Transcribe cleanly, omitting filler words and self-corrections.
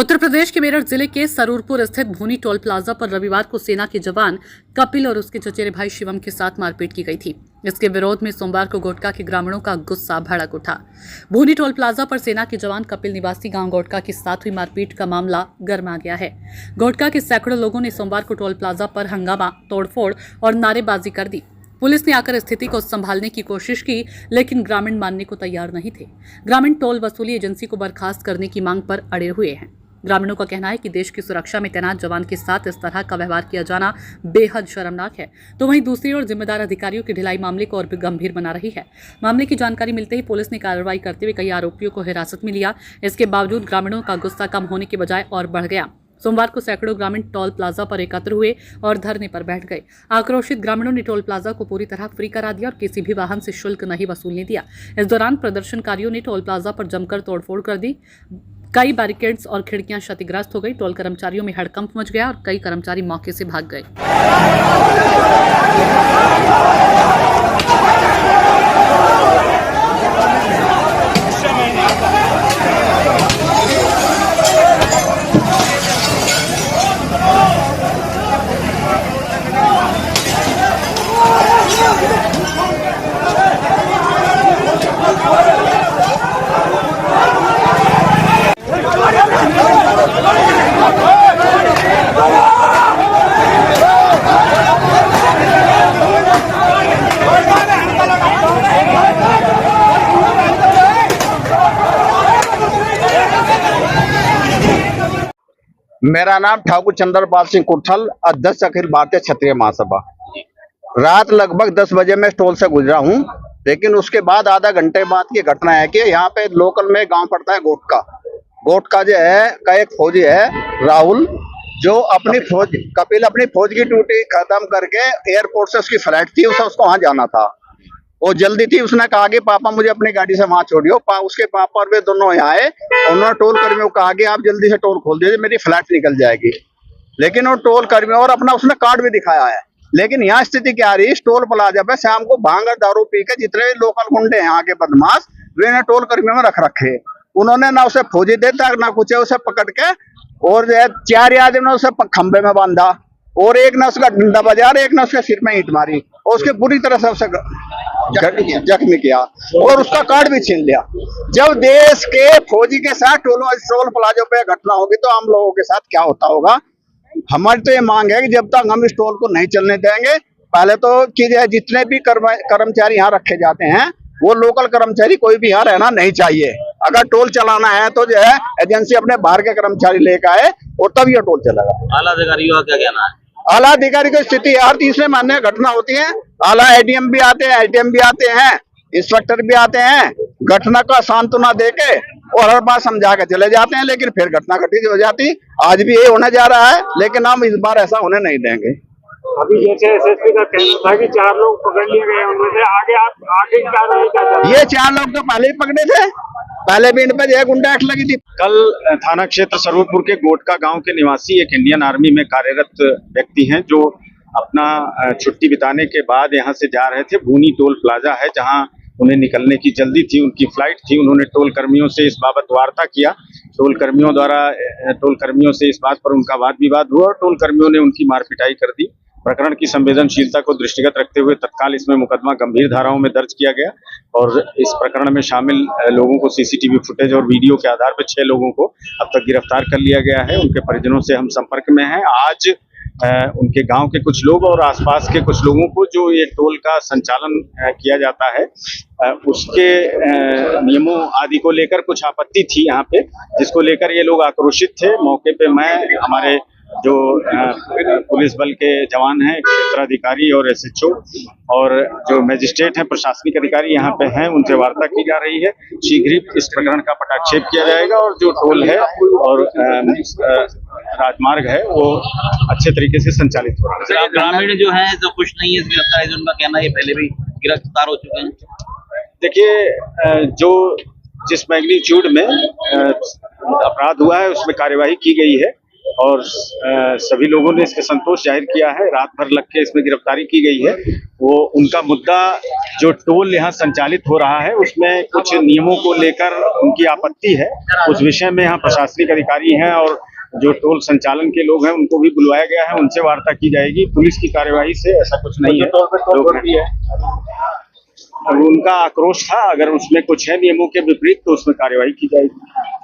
उत्तर प्रदेश के मेरठ जिले के सरूरपुर स्थित भूनी टोल प्लाजा पर रविवार को सेना के जवान कपिल और उसके चचेरे भाई शिवम के साथ मारपीट की गई थी। इसके विरोध में सोमवार को गोटका के ग्रामीणों का गुस्सा भड़क उठा। भूनी टोल प्लाजा पर सेना के जवान कपिल निवासी गांव गोटका के साथ हुई मारपीट का मामला गर्मा गया है। गोटका के सैकड़ों लोगों ने सोमवार को टोल प्लाजा पर हंगामा, तोड़फोड़ और नारेबाजी कर दी। पुलिस ने आकर स्थिति को संभालने की कोशिश की, लेकिन ग्रामीण मानने को तैयार नहीं थे। ग्रामीण टोल वसूली एजेंसी को बर्खास्त करने की मांग पर अड़े हुए हैं। ग्रामीणों का कहना है कि देश की सुरक्षा में तैनात जवान के साथ इस तरह का व्यवहार किया जाना बेहद शर्मनाक है। तो वहीं दूसरी ओर जिम्मेदार अधिकारियों की ढिलाई मामले को और भी गंभीर बना रही है। मामले की जानकारी मिलते ही पुलिस ने कार्रवाई करते हुए कई आरोपियों को हिरासत में लिया। इसके बावजूद ग्रामीणों का गुस्सा कम होने के बजाय और बढ़ गया। सोमवार को सैकड़ों ग्रामीण टोल प्लाजा पर एकत्र हुए और धरने पर बैठ गए। आक्रोशित ग्रामीणों ने टोल प्लाजा को पूरी तरह फ्री करा दिया और किसी भी वाहन से शुल्क नहीं वसूलने दिया। इस दौरान प्रदर्शनकारियों ने टोल प्लाजा पर जमकर तोड़फोड़ कर दी। कई बैरिकेड्स और खिड़कियां क्षतिग्रस्त हो गई। टोल कर्मचारियों में हड़कंप मच गया और कई कर्मचारी मौके से भाग गए। मेरा नाम ठाकुर चंद्रपाल सिंह कुठल, अध्यक्ष अखिल भारतीय क्षत्रिय महासभा। रात लगभग 10 बजे मैं टोल से गुजरा हूं, लेकिन उसके बाद आधा घंटे बाद की घटना है कि यहाँ पे लोकल में गांव पड़ता है गोटका जो है का एक फौजी है राहुल, जो अपनी फौज कपिल अपनी फौज की ड्यूटी खत्म करके एयरपोर्ट से उसकी फ्लाइट थी, उसको वहां जाना था। वो जल्दी थी, उसने कहा कि पापा मुझे अपनी गाड़ी से वहां छोड़ियो। उसके पापा और वे दोनों यहाँ आए। उन्होंने टोल कर्मियों को कहा कि आप जल्दी से टोल खोल दीजिए, मेरी फ्लाइट निकल जाएगी। लेकिन वो टोल कर्मियों और अपना उसने कार्ड भी दिखाया है। लेकिन यहाँ स्थिति क्या आ रही है, टोल प्लाजा पे शाम को भांग और दारू पी के जितने भी लोकल गुंडे हैं यहाँ के बदमाश, वे टोल कर्मियों में रख रखे। उन्होंने ना उसे फौजी देता ना कुछ है, उसे पकड़ के और जो है 4 आदमी ने उसे खंबे में बांधा और एक ने उसका डंडा बजा और एक ने उसके सिर में ईंट मारी और उसके बुरी तरह से उसे जख्मी किया और उसका कार्ड भी छीन लिया। जब देश के फौजी के साथ टोल प्लाजा पे घटना होगी तो हम लोगों के साथ क्या होता होगा। हमारी तो ये मांग है कि जब तक हम इस टोल को नहीं चलने देंगे, पहले तो कि जितने भी कर्मचारी यहाँ रखे जाते हैं वो लोकल कर्मचारी कोई भी यहाँ रहना नहीं चाहिए। अगर टोल चलाना है तो जो है एजेंसी अपने बाहर के कर्मचारी लेकर आए और तब ये टोल चलेगा। आला अधिकारियों का क्या कहना है? आला अधिकारी की स्थिति हर तीसरे महीने घटना होती है। आला एडीएम भी आते हैं, एटीएम भी आते हैं, इंस्पेक्टर भी आते हैं, घटना का सांत्वना देके और हर बार समझा के चले जाते हैं, लेकिन फिर घटना घटित हो जाती। आज भी ये होने जा रहा है, लेकिन हम इस बार ऐसा होने नहीं देंगे। अभी जैसे एसएसपी का कहना था कि 4 लोग पकड़ लिए गए, उनमें से आगे क्या? ये 4 लोग तो पहले ही पकड़े थे, पहले भी इन पर एक गुंडा एक्ट लगी थी। कल थाना क्षेत्र सरूरपुर के गोटका गांव के निवासी एक इंडियन आर्मी में कार्यरत व्यक्ति हैं, जो अपना छुट्टी बिताने के बाद यहां से जा रहे थे। भूनी टोल प्लाजा है जहां उन्हें निकलने की जल्दी थी, उनकी फ्लाइट थी। उन्होंने टोल कर्मियों से इस बाबत वार्ता किया। टोल कर्मियों से इस बात पर उनका वाद विवाद हुआ और टोल कर्मियों ने उनकी मार पिटाई कर दी। प्रकरण की संवेदनशीलता को दृष्टिगत रखते हुए तत्काल इसमें मुकदमा गंभीर धाराओं में दर्ज किया गया और इस प्रकरण में शामिल लोगों को सीसीटीवी फुटेज और वीडियो के आधार पर 6 लोगों को अब तक गिरफ्तार कर लिया गया है। उनके परिजनों से हम संपर्क में हैं। आज उनके गांव के कुछ लोग और आसपास के कुछ लोगों को जो ये टोल का संचालन किया जाता है उसके नियमों आदि को लेकर कुछ आपत्ति थी यहाँ पे, जिसको लेकर ये लोग आक्रोशित थे। मौके पे मैं, हमारे जो पुलिस बल के जवान हैं, क्षेत्राधिकारी और एसएचओ और जो मजिस्ट्रेट हैं, प्रशासनिक अधिकारी यहाँ पे हैं, उनसे वार्ता की जा रही है। शीघ्र ही इस प्रकरण का पटाक्षेप किया जाएगा और जो टोल है और राजमार्ग है वो अच्छे तरीके से संचालित हो रहा है। ग्रामीण जो है जो खुश नहीं है गिरफ्तारी से, उनका कहना है पहले भी गिरफ्तार हो चुके हैं। देखिए, जो जिस मैग्नीट्यूड में अपराध हुआ है उसमें कार्यवाही की गई है और सभी लोगों ने इसके संतोष जाहिर किया है। रात भर लग के इसमें गिरफ्तारी की गई है। वो उनका मुद्दा जो टोल यहाँ संचालित हो रहा है उसमें कुछ नियमों को लेकर उनकी आपत्ति है। उस विषय में यहाँ प्रशासनिक अधिकारी हैं और जो टोल संचालन के लोग हैं उनको भी बुलवाया गया है, उनसे वार्ता की जाएगी। पुलिस की कार्यवाही से ऐसा कुछ नहीं है। अब उनका आक्रोश था, अगर उसमें कुछ है नियमों के विपरीत तो उसमें कार्यवाही की जाएगी।